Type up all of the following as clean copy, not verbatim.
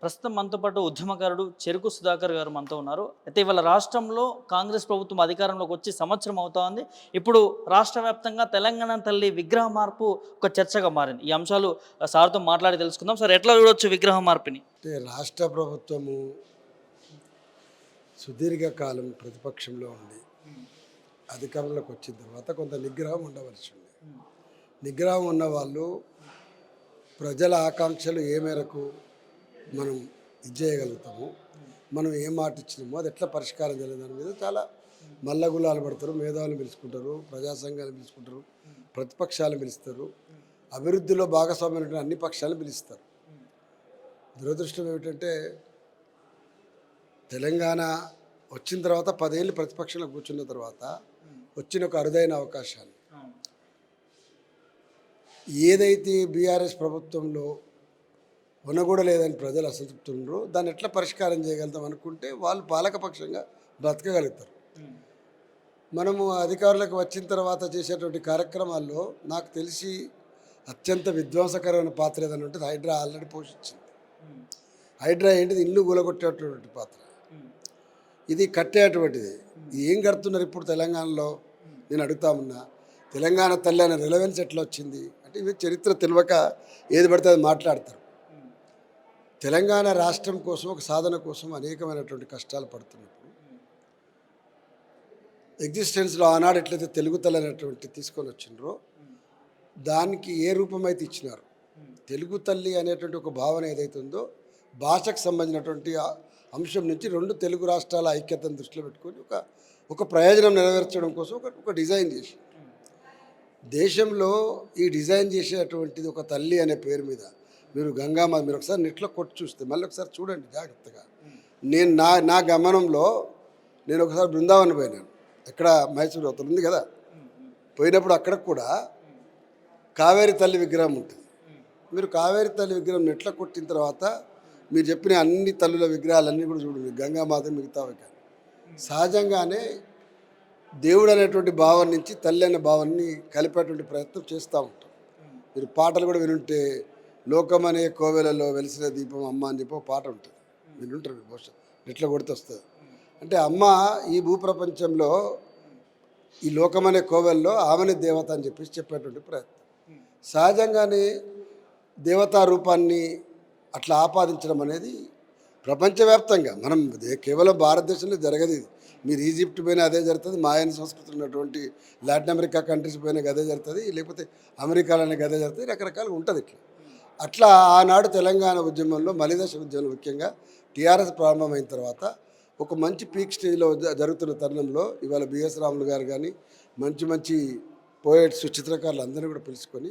ప్రస్తుతం మనతో పాటు ఉద్యమకారుడు చెరుకు సుధాకర్ గారు మనతో ఉన్నారు. అయితే ఇవాళ రాష్ట్రంలో కాంగ్రెస్ ప్రభుత్వం అధికారంలోకి వచ్చి సంవత్సరం అవుతా ఉంది. ఇప్పుడు రాష్ట్ర వ్యాప్తంగా తెలంగాణ తల్లి విగ్రహ మార్పు ఒక చర్చగా మారింది. ఈ అంశాలు సార్తో మాట్లాడి తెలుసుకుందాం. సార్, ఎట్లా చూడొచ్చు విగ్రహ మార్పుని? అంటే రాష్ట్ర ప్రభుత్వము సుదీర్ఘకాలం ప్రతిపక్షంలో ఉండి అధికారంలోకి వచ్చిన తర్వాత కొంత నిగ్రహం ఉండవలసి ఉంది. నిగ్రహం ఉన్న వాళ్ళు ప్రజల ఆకాంక్షలు ఏ మేరకు మనం ఇది చేయగలుగుతాము, మనం ఏ మాట ఇచ్చినామో అది ఎట్లా పరిష్కారం చేయలేదు దాని మీద చాలా మల్లగులాలు పడతారు. మేధావులు పిలుచుకుంటారు, ప్రజా సంఘాలు పిలుచుకుంటారు, ప్రతిపక్షాలు పిలుస్తారు, అభివృద్ధిలో భాగస్వామ్యం అన్ని పక్షాలు పిలుస్తారు. దురదృష్టం ఏమిటంటే తెలంగాణ వచ్చిన తర్వాత 10 ఏళ్ళు ప్రతిపక్షంలో కూర్చున్న తర్వాత వచ్చిన ఒక అరుదైన అవకాశాన్ని ఏదైతే బీఆర్ఎస్ ప్రభుత్వంలో ఉండకూడలేదని ప్రజలు అసంతృప్తి ఉన్నారో దాన్ని ఎట్లా పరిష్కారం చేయగలుగుతాం అనుకుంటే వాళ్ళు పాలకపక్షంగా బ్రతకగలుగుతారు. మనము అధికారులకు వచ్చిన తర్వాత చేసేటువంటి కార్యక్రమాల్లో నాకు తెలిసి అత్యంత విధ్వంసకరమైన పాత్ర ఏదైనా ఉంటుంది హైడ్రా ఆల్రెడీ పోషించింది. హైడ్రా ఏంటిది? ఇల్లు కూలగొట్టేటువంటి పాత్ర. ఇది కట్టేటువంటిది. ఏం కడుతున్నారు ఇప్పుడు తెలంగాణలో? నేను అడుగుతా ఉన్నా, తెలంగాణ తల్లి అనే రిలవెన్స్ ఎట్లా వచ్చింది అంటే ఇవి చరిత్ర తెలియక ఏది పడితే అది మాట్లాడతారు. తెలంగాణ రాష్ట్రం కోసం ఒక సాధన కోసం అనేకమైనటువంటి కష్టాలు పడుతున్నప్పుడు ఎగ్జిస్టెన్స్లో ఆనాడు ఎట్లయితే తెలుగు తల్లి అనేటువంటి తీసుకొని వచ్చిండ్రో దానికి ఏ రూపమైతే ఇచ్చినారు, తెలుగు తల్లి అనేటువంటి ఒక భావన ఏదైతే ఉందో భాషకు సంబంధించినటువంటి అంశం నుంచి 2 తెలుగు రాష్ట్రాల ఐక్యతను దృష్టిలో పెట్టుకొని ఒక ప్రయోజనం నెరవేర్చడం కోసం ఒక డిజైన్ చేసి దేశంలో ఈ డిజైన్ చేసేటువంటిది ఒక తల్లి అనే పేరు మీద మీరు గంగామాత మీరు ఒకసారి నెట్లో కొట్టి చూస్తే మళ్ళీ ఒకసారి చూడండి జాగ్రత్తగా. నేను నా గమనంలో నేను ఒకసారి బృందావనం పోయినాను. ఎక్కడ మైసూరు అవతల ఉంది కదా, పోయినప్పుడు అక్కడ కూడా కావేరి తల్లి విగ్రహం ఉంటుంది. మీరు కావేరి తల్లి విగ్రహం నెట్లో కొట్టిన తర్వాత మీరు చెప్పిన అన్ని తల్లుల విగ్రహాలన్నీ కూడా చూడండి, గంగామాత మిగతావి కానీ. సహజంగానే దేవుడు అనేటువంటి భావం నుంచి తల్లి అనే భావాన్ని కలిపేటువంటి ప్రయత్నం చేస్తూ ఉంటాం. మీరు పాటలు కూడా వినుంటే లోకమనే కోవెలలో వెలిసిన దీపం అమ్మ అని చెప్పి పాట ఉంటుంది, వినుంటారు బహుశా, ఎట్లా కొడితే వస్తుంది. అంటే అమ్మ ఈ భూప్రపంచంలో ఈ లోకమనే కోవెల్లో ఆమెనే దేవత అని చెప్పేసి చెప్పేటువంటి ప్రయత్నం. సహజంగానే దేవతా రూపాన్ని అట్లా ఆపాదించడం అనేది ప్రపంచవ్యాప్తంగా మనం కేవలం భారతదేశంలో జరగదు. ఇది మీరు ఈజిప్ట్ పోయినా అదే జరుగుతుంది, మాయన్ సంస్కృతి ఉన్నటువంటి లాటిన్ అమెరికా కంట్రీస్ పోయినా అదే జరుగుతుంది, లేకపోతే అమెరికాలోనే అదే జరుగుతుంది, రకరకాలుగా ఉంటుంది. అట్లా ఆనాడు తెలంగాణ ఉద్యమంలో మలిదశ ఉద్యమంలో ముఖ్యంగా టీఆర్ఎస్ ప్రారంభమైన తర్వాత ఒక మంచి పీక్ స్టేజ్లో జరుగుతున్న తరుణంలో ఇవాళ బిఎస్ రాములు గారు కానీ మంచి మంచి పోయట్స్ చిత్రకారులు అందరినీ కూడా పిలుచుకొని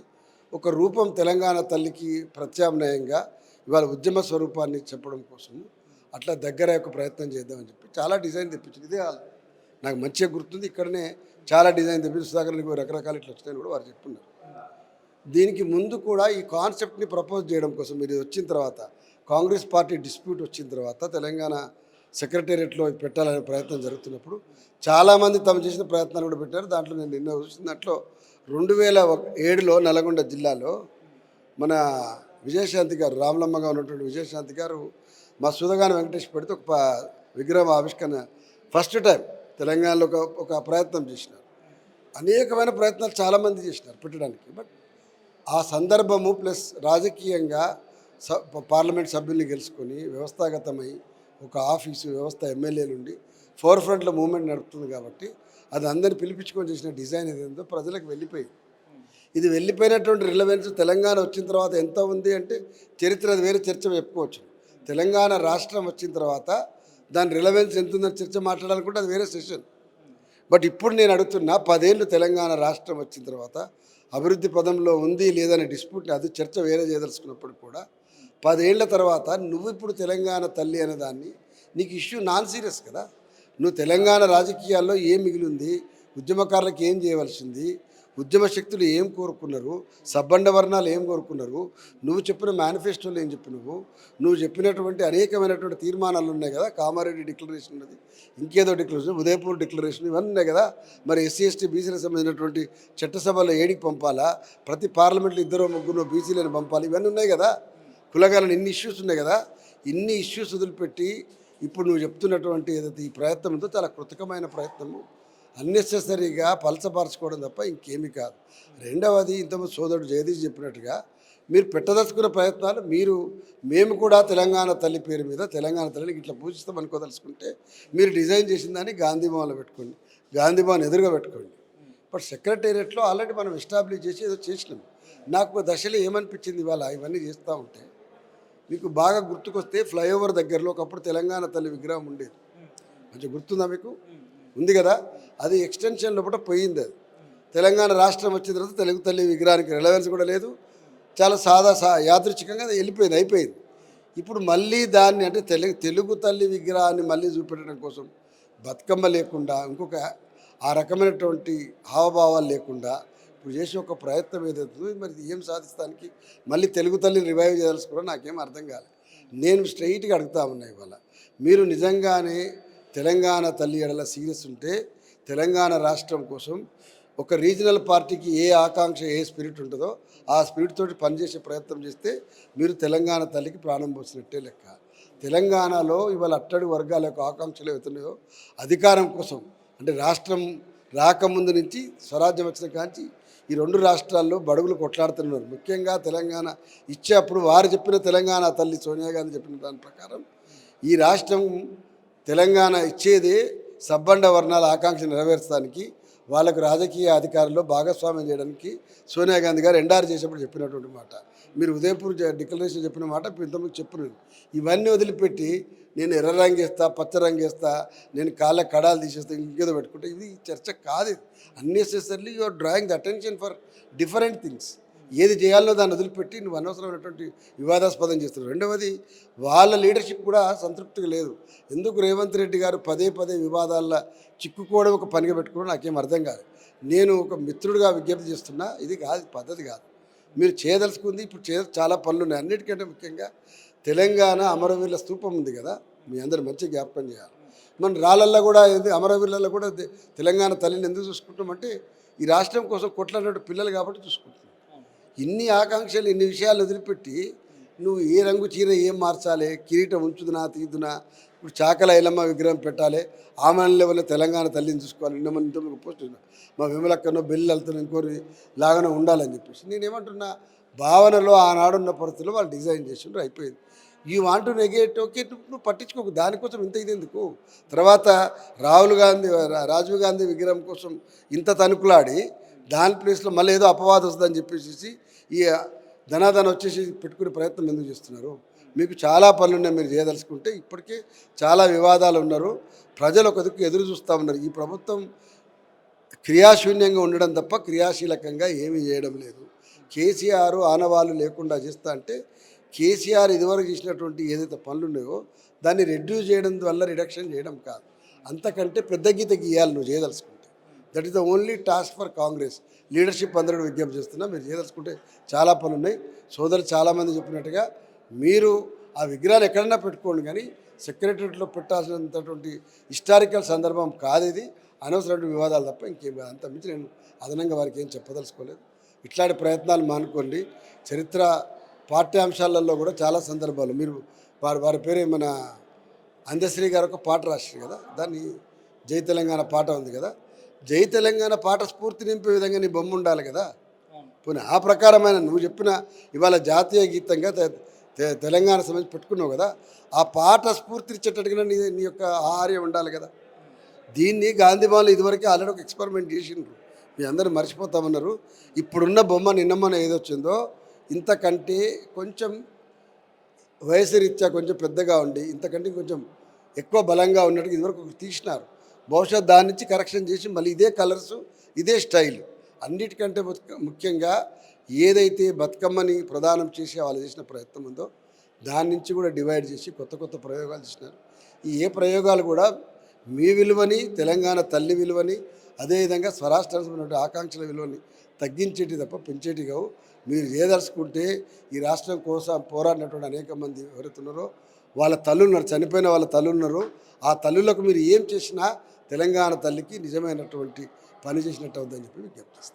ఒక రూపం తెలంగాణ తల్లికి ప్రత్యామ్నాయంగా ఇవాళ ఉద్యమ స్వరూపాన్ని చెప్పడం కోసం అట్లా దగ్గర ఒక ప్రయత్నం చేద్దామని చెప్పి చాలా డిజైన్ తెప్పించింది. ఇదే నాకు మంచిగా గుర్తుంది. ఇక్కడనే చాలా డిజైన్ తెప్పించి సుధాకర్లకు రకరకాల ఇట్లా వచ్చినాయని కూడా వారు చెప్తున్నారు. దీనికి ముందు కూడా ఈ కాన్సెప్ట్ని ప్రపోజ్ చేయడం కోసం మీరు వచ్చిన తర్వాత కాంగ్రెస్ పార్టీ డిస్ప్యూట్ వచ్చిన తర్వాత తెలంగాణ సెక్రటేరియట్లో పెట్టాలనే ప్రయత్నం జరుగుతున్నప్పుడు చాలామంది తమ చేసిన ప్రయత్నాలు కూడా పెట్టారు. దాంట్లో నేను నిన్న చూసిన దాంట్లో 2007లో నల్గొండ జిల్లాలో మన విజయశాంతి గారు, రామలమ్మగా ఉన్నటువంటి విజయశాంతి గారు మా సుధగాని వెంకటేష్ పెడితే ఒక విగ్రహం ఆవిష్కరణ ఫస్ట్ టైం తెలంగాణలో ఒక ప్రయత్నం చేసినారు. అనేకమైన ప్రయత్నాలు చాలామంది చేసినారు పెట్టడానికి. బట్ ఆ సందర్భము ప్లస్ రాజకీయంగా పార్లమెంట్ సభ్యుల్ని గెలుచుకొని వ్యవస్థాగతమై ఒక ఆఫీసు వ్యవస్థ ఎమ్మెల్యే నుండి ఫోర్ ఫ్రంట్లో మూవ్మెంట్ నడుపుతుంది కాబట్టి అది అందరిని పిలిపించుకొని చేసిన డిజైన్ ఏదేందో ప్రజలకు వెళ్ళిపోయింది. ఇది వెళ్ళిపోయినటువంటి రిలవెన్స్ తెలంగాణ వచ్చిన తర్వాత ఎంత ఉంది అంటే చరిత్ర అది వేరే చర్చ చెప్పుకోవచ్చు. తెలంగాణ రాష్ట్రం వచ్చిన తర్వాత దాని రిలవెన్స్ ఎంత ఉందని చర్చ మాట్లాడాలనుకుంటే అది వేరే సెషన్. బట్ ఇప్పుడు నేను అడుగుతున్నా 10 ఏళ్ళు తెలంగాణ రాష్ట్రం వచ్చిన తర్వాత అభివృద్ధి పదంలో ఉంది లేదనే డిస్ప్యూట్ని అది చర్చ వేరే చేయదలుచుకున్నప్పుడు కూడా 10 ఏళ్ల తర్వాత నువ్వు ఇప్పుడు తెలంగాణ తల్లి అనే దాన్ని నీకు ఇష్యూ నాన్ సీరియస్ కదా. నువ్వు తెలంగాణ రాజకీయాల్లో ఏం మిగిలింది, ఉద్యమకారులకు ఏం చేయవలసింది, ఉద్యమ శక్తులు ఏం కోరుకున్నారు, సబ్బండ వర్ణాలు ఏం కోరుకున్నారు, నువ్వు చెప్పిన మేనిఫెస్టోలో ఏం చెప్పినవు, నువ్వు చెప్పినటువంటి అనేకమైనటువంటి తీర్మానాలు ఉన్నాయి కదా. కామారెడ్డి డిక్లరేషన్ ఉన్నది, ఇంకేదో డిక్లరేషన్, ఉదయపూర్ డిక్లరేషన్, ఇవన్నీ ఉన్నాయి కదా. మరి ఎస్సీ ఎస్టీ బీసీలకు సంబంధించినటువంటి చట్టసభలో ఏడికి పంపాలా, ప్రతి పార్లమెంట్లో 2 3 బీసీలను పంపాలి, ఇవన్నీ ఉన్నాయి కదా. కులగాలని ఇన్ని ఇష్యూస్ ఉన్నాయి కదా. ఇన్ని ఇష్యూస్ వదిలిపెట్టి ఇప్పుడు నువ్వు చెప్తున్నటువంటి ఏదైతే ఈ ప్రయత్నం ఉందో చాలా కృతకమైన ప్రయత్నము, అన్నెసెసరీగా పలచపరచుకోవడం తప్ప ఇంకేమీ కాదు. రెండవది, ఇంతకుముందు సోదరుడు జగదీష్ చెప్పినట్టుగా మీరు పెట్టదలుచుకున్న ప్రయత్నాలు మేము కూడా తెలంగాణ తల్లి పేరు మీద తెలంగాణ తల్లిని ఇట్లా పూజిస్తాం అనుకోదలుచుకుంటే మీరు డిజైన్ చేసిన దాన్ని గాంధీ భవన్లో పెట్టుకోండి, గాంధీ భవన్ ఎదురుగా పెట్టుకోండి. బట్ సెక్రటేరియట్లో ఆల్రెడీ మనం ఎస్టాబ్లిష్ చేసి ఏదో చేసినాం. నాకు ఒక దశలో ఏమనిపించింది, ఇవాళ ఇవన్నీ చేస్తూ ఉంటే మీకు బాగా గుర్తుకొస్తే ఫ్లైఓవర్ దగ్గరలో ఒకప్పుడు తెలంగాణ తల్లి విగ్రహం ఉండేది, మంచిగా గుర్తుందా మీకు? ఉంది కదా. అది ఎక్స్టెన్షన్ లోపల పోయింది. అది తెలంగాణ రాష్ట్రం వచ్చిన తర్వాత తెలుగు తల్లి విగ్రహానికి రెలవెన్స్ కూడా లేదు, చాలా యాదృచ్ఛికంగా అది అయిపోయింది. ఇప్పుడు మళ్ళీ దాన్ని అంటే తెలుగు తల్లి విగ్రహాన్ని మళ్ళీ చూపెట్టడం కోసం బతుకమ్మ లేకుండా ఇంకొక ఆ రకమైనటువంటి హావభావాలు లేకుండా ఇప్పుడు చేసే ఒక ప్రయత్నం ఏదైతుందో మరి ఏం సాధిస్తానికి మళ్ళీ తెలుగు తల్లిని రివైవ్ చేయాల్సుకున్నా నాకేం అర్థం కాలేదు. నేను స్ట్రైట్గా అడుగుతా ఉన్నా, ఇవాళ మీరు నిజంగానే తెలంగాణ తల్లి ఎడల సీరియస్ ఉంటే తెలంగాణ రాష్ట్రం కోసం ఒక రీజనల్ పార్టీకి ఏ ఆకాంక్ష ఏ స్పిరిట్ ఉంటుందో ఆ స్పిరిట్ తోటి పనిచేసే ప్రయత్నం చేస్తే మీరు తెలంగాణ తల్లికి ప్రాణం పోసినట్టే లెక్క. తెలంగాణలో ఇవాళ అట్టడి వర్గాల యొక్క ఆకాంక్షలు అవుతున్నాయో అధికారం కోసం, అంటే రాష్ట్రం రాకముందు నుంచి స్వరాజ్యం వచ్చిన కాంచి ఈ రెండు రాష్ట్రాల్లో బడుగులు కొట్లాడుతున్నారు. ముఖ్యంగా తెలంగాణ ఇచ్చేప్పుడు వారు చెప్పిన తెలంగాణ తల్లి సోనియా గాంధీ చెప్పిన దాని ప్రకారం ఈ రాష్ట్రం తెలంగాణ ఇచ్చేదే సబ్బండ వర్ణాల ఆకాంక్ష నెరవేర్చడానికి, వాళ్ళకు రాజకీయ అధికారంలో భాగస్వామ్యం చేయడానికి సోనియా గాంధీ గారు ఎండార్ చేసేప్పుడు చెప్పినటువంటి మాట, మీరు ఉదయపూర్ డిక్లరేషన్ చెప్పిన మాట ఇప్పుడు ఇంతకుముందు చెప్పినాను. ఇవన్నీ వదిలిపెట్టి నేను ఎర్ర రంగు వేస్తా, పచ్చ రంగు వేస్తా, నేను కాళ్ళ కడాలు తీసేస్తా, ఇంకేదో పెట్టుకుంటే ఇది చర్చ కాదు. Unnecessarily you are drawing the attention for different things. ఏది చేయాలో దాన్ని వదిలిపెట్టి నువ్వు అనవసరమైనటువంటి వివాదాస్పదం చేస్తున్నావు. రెండవది, వాళ్ళ లీడర్షిప్ కూడా సంతృప్తిగా లేదు. ఎందుకు రేవంత్ రెడ్డి గారు పదే వివాదాల్లో చిక్కుకోవడం ఒక పనిగా పెట్టుకోవడం నాకేం అర్థం కాదు. నేను ఒక మిత్రుడిగా విజ్ఞప్తి చేస్తున్నా, ఇది కాదు, పద్ధతి కాదు. మీరు చేయదలుచుకుంది ఇప్పుడు చాలా పనులు ఉన్నాయి. అన్నిటికంటే ముఖ్యంగా తెలంగాణ అమరవీరుల స్తూపం ఉంది కదా, మీ అందరూ మంచిగా జ్ఞాపకం చేయాలి. మన రాళ్ళల్లో కూడా అమరవీరులలో కూడా తెలంగాణ తల్లిని ఎందుకు చూసుకుంటామంటే ఈ రాష్ట్రం కోసం కొట్లాడినట్టు పిల్లలు కాబట్టి చూసుకుంటున్నాం. ఇన్ని ఆకాంక్షలు, ఇన్ని విషయాలు వదిలిపెట్టి నువ్వు ఏ రంగు చీర ఏం మార్చాలి, కిరీటం ఉంచుదునా తీదునా, ఇప్పుడు చాకల ఐలమ్మ విగ్రహం పెట్టాలి, ఆమె లెవెల్లో తెలంగాణ తల్లిని చూసుకోవాలి, ఇంతమంది పోస్ట్ మా విమలక్కనో బెల్లి వెళ్తున్నా ఇంకోరి లాగానే ఉండాలని చెప్పేసి నేనేమంటున్నా, భావనలో ఆనాడున్న పరిస్థితుల్లో వాళ్ళు డిజైన్ చేసిండ్రు, అయిపోయింది. You want to negate, okay, నువ్వు పట్టించుకోకు, దానికోసం ఇంత ఇది ఎందుకు. తర్వాత రాజీవ్ గాంధీ విగ్రహం కోసం ఇంత తణుకులాడి దాని ప్లేస్లో మళ్ళీ ఏదో అపవాదం వస్తుందని చెప్పేసి ఈ ధనాధన వచ్చేసి పెట్టుకునే ప్రయత్నం ఎందుకు చేస్తున్నారు? మీకు చాలా పనులు ఉన్నాయి, మీరు చేయదలుచుకుంటే. ఇప్పటికే చాలా వివాదాలు ఉన్నారు, ప్రజలు ఒక దిక్కు ఎదురు చూస్తూ ఉన్నారు. ఈ ప్రభుత్వం క్రియాశూన్యంగా ఉండడం తప్ప క్రియాశీలకంగా ఏమీ చేయడం లేదు. కేసీఆర్ ఆనవాళ్ళు లేకుండా చేస్తా అంటే కేసీఆర్ ఇదివరకు చేసినటువంటి ఏదైతే పనులు ఉన్నాయో దాన్ని రెడ్యూస్ చేయడం వల్ల రిడక్షన్ చేయడం కాదు, అంతకంటే పెద్ద గీత గీయాలి నువ్వు చేయదలుచుకుంటే. That is the only task for Congress leadership. అందరూ విజ్ఞప్తి చేస్తున్నా, మీరు చేయదలుచుకుంటే చాలా పనులు ఉన్నాయి. సోదరులు చాలామంది చెప్పినట్టుగా మీరు ఆ విగ్రహాలు ఎక్కడన్నా పెట్టుకోండి, కానీ సెక్రటరీలో పెట్టాల్సినటువంటి హిస్టారికల్ సందర్భం కాదు ఇది. అనవసరమైన వివాదాలు తప్ప ఇంకేం కాదు. అంత మించి నేను అదనంగా వారికి ఏం చెప్పదలుచుకోలేదు. ఇట్లాంటి ప్రయత్నాలు మానుకోండి. చరిత్ర పాఠ్యాంశాలలో కూడా చాలా సందర్భాలు మీరు వారి పేరు మన అందశ్రీ గారు ఒక పాట రాశారు కదా, దాన్ని జై తెలంగాణ పాట ఉంది కదా, జై తెలంగాణ పాట స్ఫూర్తి నింపే విధంగా నీ బొమ్మ ఉండాలి కదా. పోనీ ఆ ప్రకారమైన నువ్వు చెప్పిన ఇవాళ జాతీయ గీతంగా తెలంగాణ సంబంధించి పెట్టుకున్నావు కదా, ఆ పాట స్ఫూర్తినిచ్చేటట్టుగా నీ యొక్క ఆహార్యం ఉండాలి కదా. దీన్ని గాంధీ భవన్లో ఇదివరకే ఆల్రెడీ ఒక ఎక్స్పెరిమెంట్ చేసిండ్రు, మీ అందరూ మర్చిపోతామన్నారు. ఇప్పుడున్న బొమ్మ నిన్నమ్మన ఏదొచ్చిందో ఇంతకంటే కొంచెం వయసు రీత్యా కొంచెం పెద్దగా ఉండి ఇంతకంటే కొంచెం ఎక్కువ బలంగా ఉన్నట్టుగా ఇదివరకు తీసినారు. బహుశా దాని నుంచి కరెక్షన్ చేసి మళ్ళీ ఇదే కలర్సు ఇదే స్టైల్. అన్నిటికంటే ముఖ్యంగా ఏదైతే బతుకమ్మని ప్రదానం చేసి వాళ్ళు చేసిన ప్రయత్నం ఉందో దాని నుంచి కూడా డివైడ్ చేసి కొత్త ప్రయోగాలు చేసినారు. ఈ ప్రయోగాలు కూడా మీ విలువని, తెలంగాణ తల్లి విలువని, అదేవిధంగా స్వరాష్ట్రానికి ఆకాంక్షల విలువని తగ్గించేటి తప్ప పెంచేటి కావు. మీరు చేయదలుచుకుంటే ఈ రాష్ట్రం కోసం పోరాడినటువంటి అనేక మంది ఎవరైతున్నారో వాళ్ళ తల్లున్నారు, చనిపోయిన వాళ్ళ తల్లున్నారు. ఆ తల్లులకు మీరు ఏం చేసినా తెలంగాణ తల్లికి నిజమైనటువంటి పని చేసినట్టు అవుతుందని చెప్పి విజ్ఞప్తిస్తాను.